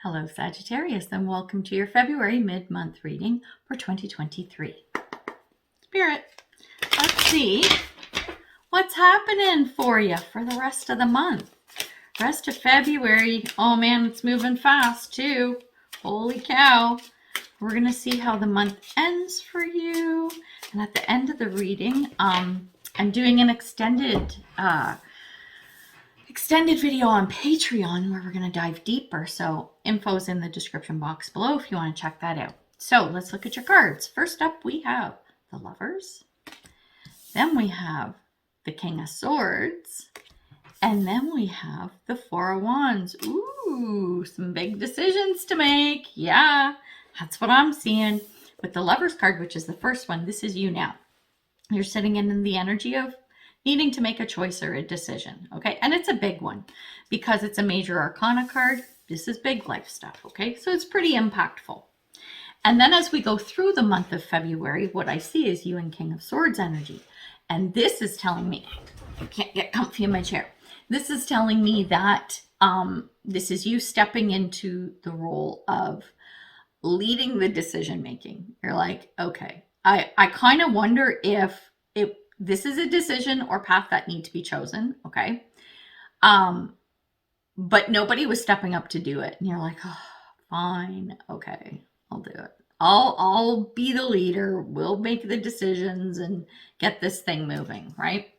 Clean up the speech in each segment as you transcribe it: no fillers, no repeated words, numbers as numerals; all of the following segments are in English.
Hello, Sagittarius, and welcome to your February mid-month reading for 2023. Spirit, let's see what's happening for you for the rest of the month. Rest of February. Oh man, it's moving fast too. Holy cow. We're going to see how the month ends for you. And at the end of the reading, I'm doing an extended video on Patreon where we're going to dive deeper. So info's in the description box below if you want to check that out. So let's look at your cards. First up, we have the Lovers. Then we have the King of Swords. And then we have the Four of Wands. Ooh, some big decisions to make. Yeah, that's what I'm seeing. With the Lovers card, which is the first one, this is you now. You're sitting in the energy of needing to make a choice or a decision, okay? And it's a big one because it's a major arcana card. This is big life stuff, okay? So it's pretty impactful. And then as we go through the month of February, what I see is you and King of Swords energy. And this is telling me, I can't get comfy in my chair. This is telling me that this is you stepping into the role of leading the decision making. You're like, okay, I kind of wonder if this is a decision or path that need to be chosen, okay? But nobody was stepping up to do it. And you're like, oh, fine, okay, I'll do it. I'll be the leader. We'll make the decisions and get this thing moving, right?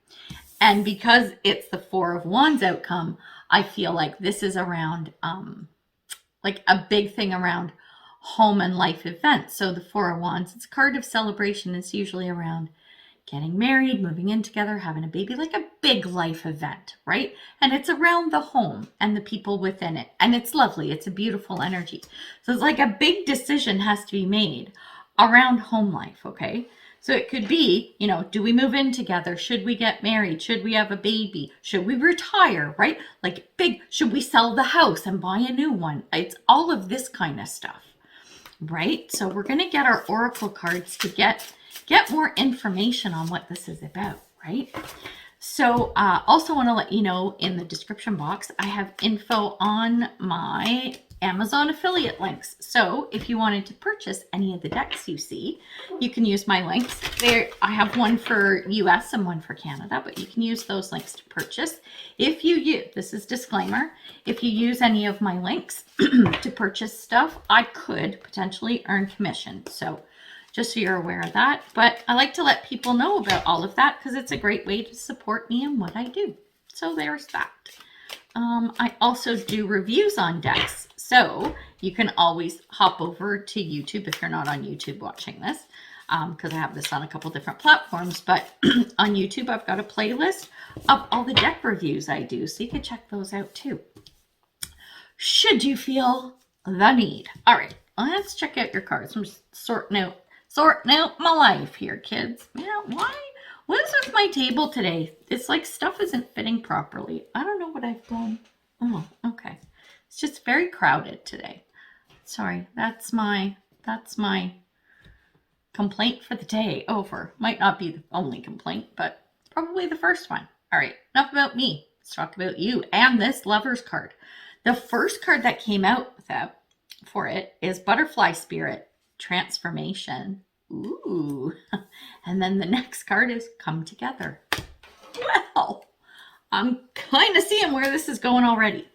And because it's the Four of Wands outcome, I feel like this is around like a big thing around home and life events. So the Four of Wands, it's a card of celebration. It's usually around getting married, moving in together, having a baby, like a big life event, right? And it's around the home and the people within it. And it's lovely. It's a beautiful energy. So it's like a big decision has to be made around home life, okay? So it could be, you know, do we move in together? Should we get married? Should we have a baby? Should we retire, right? Like big, should we sell the house and buy a new one? It's all of this kind of stuff, right? So we're going to get our oracle cards to get more information on what this is about, right? So also want to let you know in the description box, I have info on my Amazon affiliate links. So if you wanted to purchase any of the decks you see, you can use my links. There, I have one for US and one for Canada, but you can use those links to purchase. If you use, this is disclaimer, if you use any of my links to purchase stuff, I could potentially earn commission. So just so you're aware of that. But I like to let people know about all of that because it's a great way to support me and what I do. So there's that. I also do reviews on decks. So you can always hop over to YouTube if you're not on YouTube watching this, because I have this on a couple different platforms. But on YouTube, I've got a playlist of all the deck reviews I do. So you can check those out too, should you feel the need. All right, let's check out your cards. I'm just sorting out my life here, kids. Yeah, what is with my table today? It's like stuff isn't fitting properly. I don't know what I've done. Oh, okay. It's just very crowded today. Sorry, that's my complaint for the day over. Might not be the only complaint, but probably the first one. All right, enough about me. Let's talk about you and this Lovers card. The first card that came out for it is Butterfly Spirit Transformation. Ooh. And then the next card is Come Together. Well, I'm kind of seeing where this is going already.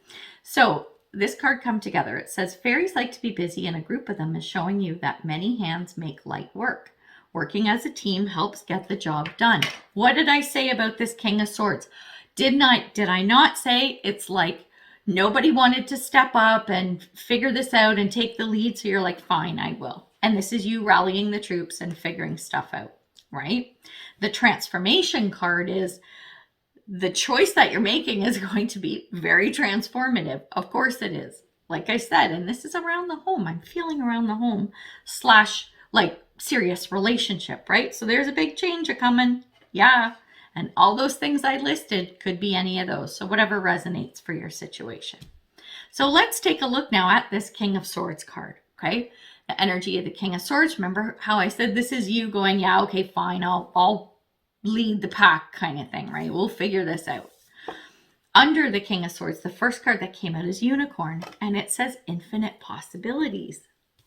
So this card, Come Together, it says fairies like to be busy, and a group of them is showing you that many hands make light work. Working as a team helps get the job done. What did I say about this King of Swords? Did I not say it's like nobody wanted to step up and figure this out and take the lead? So you're like, fine, I will. And this is you rallying the troops and figuring stuff out, right? The transformation card is the choice that you're making is going to be very transformative. Of course it is. Like I said, and this is around the home. I'm feeling around the home / like serious relationship, right? So there's a big change coming. Yeah. And all those things I listed could be any of those. So whatever resonates for your situation. So let's take a look now at this King of Swords card, okay? The energy of the King of Swords. Remember how I said this is you going, yeah, okay, fine, I'll lead the pack kind of thing, right? We'll figure this out. Under the King of Swords, the first card that came out is Unicorn, and it says infinite possibilities.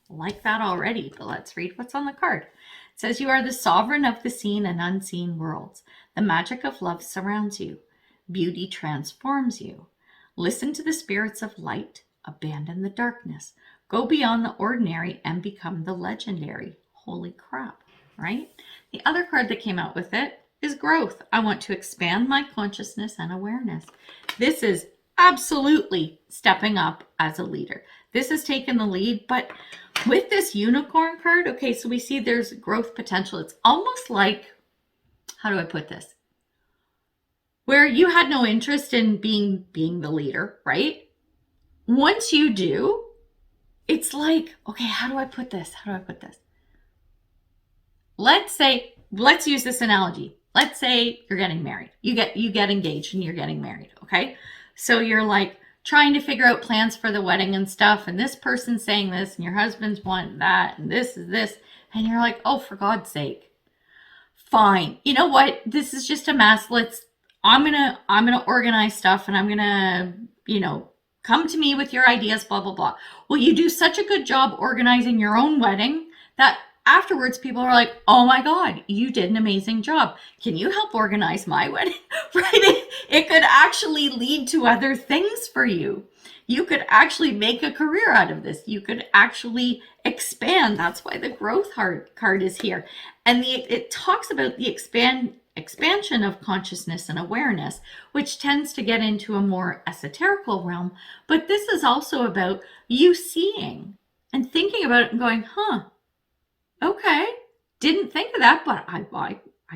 I like that already, but let's read what's on the card. It says, you are the sovereign of the seen and unseen worlds. The magic of love surrounds you. Beauty transforms you. Listen to the spirits of light. Abandon the darkness. Go beyond the ordinary and become the legendary. Holy crap, right? The other card that came out with it is growth. I want to expand my consciousness and awareness. This is absolutely stepping up as a leader. This has taken the lead, but with this unicorn card, okay, so we see there's growth potential. It's almost like, how do I put this? Where you had no interest in being the leader, right? Once you do, it's like, okay, how do I put this? How do I put this? Let's use this analogy. Let's say you're getting married. You get engaged and you're getting married, okay? So you're like trying to figure out plans for the wedding and stuff, and this person's saying this, and your husband's wanting that, and this is this, and you're like, oh, for God's sake. Fine. You know what? This is just a mess. I'm gonna organize stuff, and I'm gonna, come to me with your ideas, blah, blah, blah. Well, you do such a good job organizing your own wedding that afterwards people are like, oh my God, you did an amazing job. Can you help organize my wedding? Right? It could actually lead to other things for you. You could actually make a career out of this. You could actually expand. That's why the growth card is here. And it talks about the expansion of consciousness and awareness, which tends to get into a more esoterical realm. But this is also about you seeing and thinking about it and going, okay, didn't think of that, but I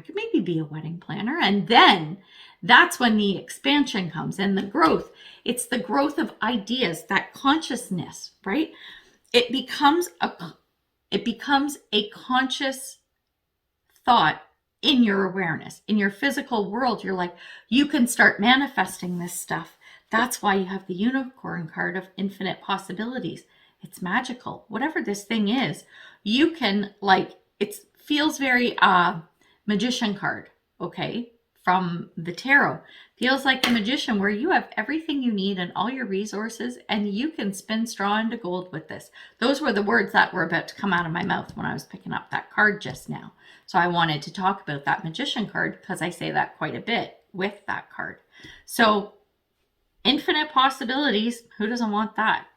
could maybe be a wedding planner. And then that's when the expansion comes and the growth. It's the growth of ideas, that consciousness, right? It becomes a conscious thought in your awareness. In your physical world, you're like, you can start manifesting this stuff. That's why you have the unicorn card of infinite possibilities. It's magical. Whatever this thing is, you can, it feels very magician card, okay, from the tarot. Feels like the magician, where you have everything you need and all your resources, and you can spin straw into gold with this. Those were the words that were about to come out of my mouth when I was picking up that card just now. So I wanted to talk about that magician card because I say that quite a bit with that card. So infinite possibilities, who doesn't want that?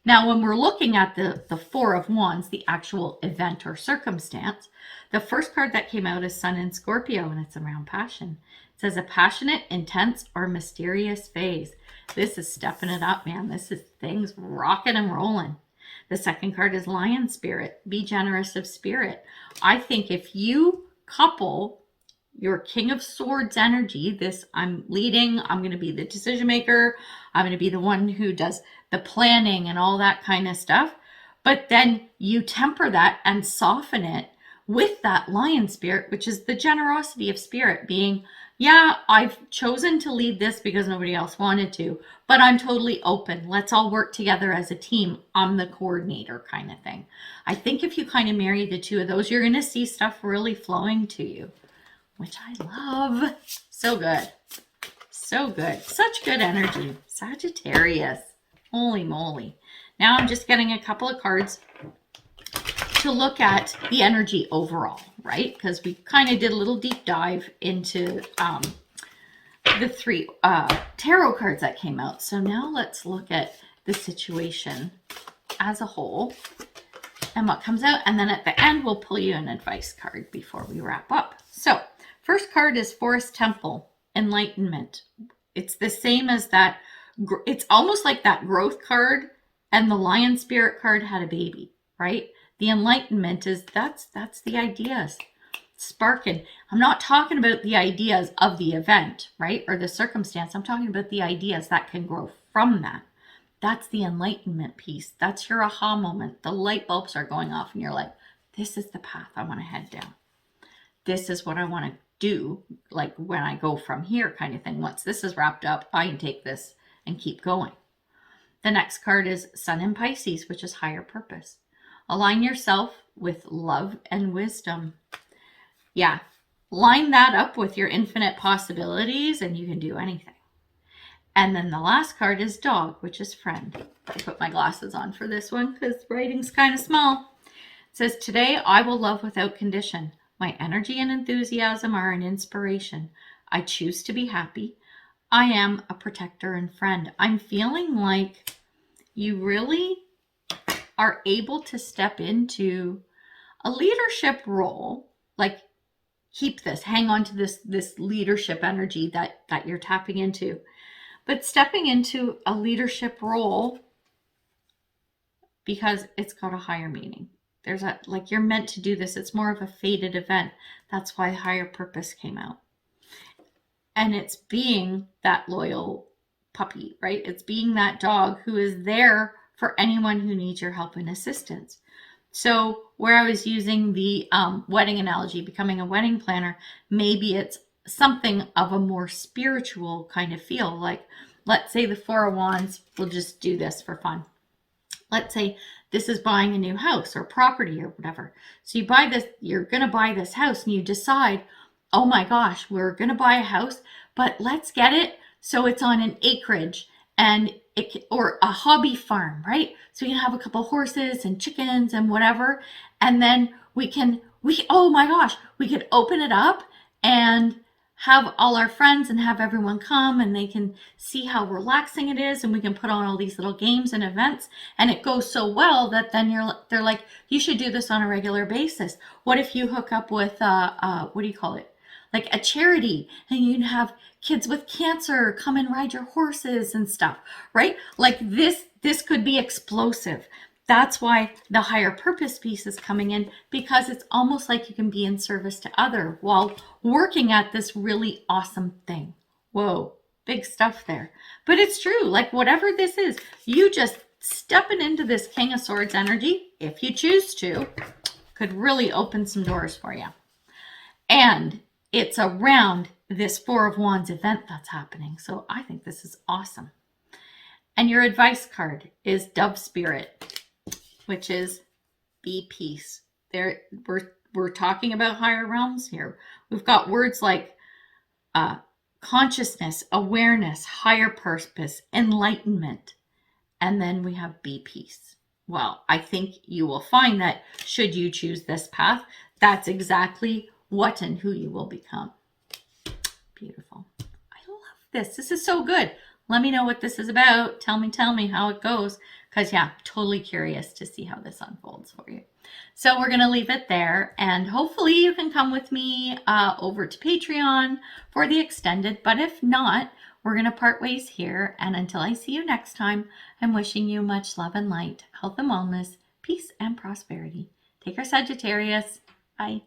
Now, when we're looking at the Four of Wands, the actual event or circumstance, the first card that came out is Sun in Scorpio, and it's around passion. It says a passionate, intense, or mysterious phase. This is stepping it up, man. This is things rocking and rolling. The second card is Lion Spirit. Be generous of spirit. I think if you couple your King of Swords energy, this I'm leading, I'm going to be the decision maker, I'm going to be the one who does the planning and all that kind of stuff, but then you temper that and soften it with that Lion Spirit, which is the generosity of spirit, being, yeah, I've chosen to lead this because nobody else wanted to, but I'm totally open. Let's all work together as a team. I'm the coordinator kind of thing. I think if you kind of marry the two of those, you're going to see stuff really flowing to you, which I love. So good. So good. Such good energy. Sagittarius. Holy moly. Now I'm just getting a couple of cards to look at the energy overall, right? Because we kind of did a little deep dive into the three tarot cards that came out. So now let's look at the situation as a whole and what comes out. And then at the end, we'll pull you an advice card before we wrap up. So first card is Forest Temple, Enlightenment. It's the same as that. It's almost like that growth card and the Lion Spirit card had a baby, right? The Enlightenment is that's the ideas sparking. I'm not talking about the ideas of the event, right? Or the circumstance. I'm talking about the ideas that can grow from that. That's the enlightenment piece. That's your aha moment. The light bulbs are going off and you're like, this is the path I want to head down. This is what I want to do, like when I go from here kind of thing. Once this is wrapped up, I can take this and keep going. The next card is Sun in Pisces, which is higher purpose. Align yourself with love and wisdom. Yeah, line that up with your infinite possibilities and you can do anything. And then the last card is dog, which is friend. I put my glasses on for this one because writing's kind of small. It says, today I will love without condition. My energy and enthusiasm are an inspiration. I choose to be happy. I am a protector and friend. I'm feeling like you really are able to step into a leadership role. Like, keep this, hang on to this leadership energy that you're tapping into. But stepping into a leadership role because it's got a higher meaning. There's a, like, you're meant to do this. It's more of a fated event. That's why higher purpose came out. And it's being that loyal puppy, right? It's being that dog who is there for anyone who needs your help and assistance. So where I was using the wedding analogy, becoming a wedding planner, maybe it's something of a more spiritual kind of feel. Like, let's say the Four of Wands, we'll just do this for fun. Let's say this is buying a new house or property or whatever. So you buy this, you're going to buy this house and you decide, oh my gosh, we're going to buy a house, but let's get it so it's on an acreage and or a hobby farm, right? So you can have a couple horses and chickens and whatever. And then oh my gosh, we could open it up and have all our friends and have everyone come and they can see how relaxing it is, and we can put on all these little games and events, and it goes so well that then they're like, you should do this on a regular basis. What if you hook up with what do you call it? Like a charity, and you can have kids with cancer come and ride your horses and stuff, right? Like this could be explosive. That's why the higher purpose piece is coming in, because it's almost like you can be in service to other while working at this really awesome thing. Whoa, big stuff there. But it's true, like whatever this is, you just stepping into this King of Swords energy, if you choose to, could really open some doors for you. And it's around this Four of Wands event that's happening. So I think this is awesome. And your advice card is Dove Spirit, which is be peace. There, we're talking about higher realms here. We've got words like consciousness, awareness, higher purpose, enlightenment, and then we have be peace. Well, I think you will find that should you choose this path, that's exactly what and who you will become. Beautiful. I love this. This is so good. Let me know what this is about. Tell me how it goes. Because, yeah, totally curious to see how this unfolds for you. So we're going to leave it there. And hopefully you can come with me over to Patreon for the extended. But if not, we're going to part ways here. And until I see you next time, I'm wishing you much love and light, health and wellness, peace and prosperity. Take care, Sagittarius. Bye.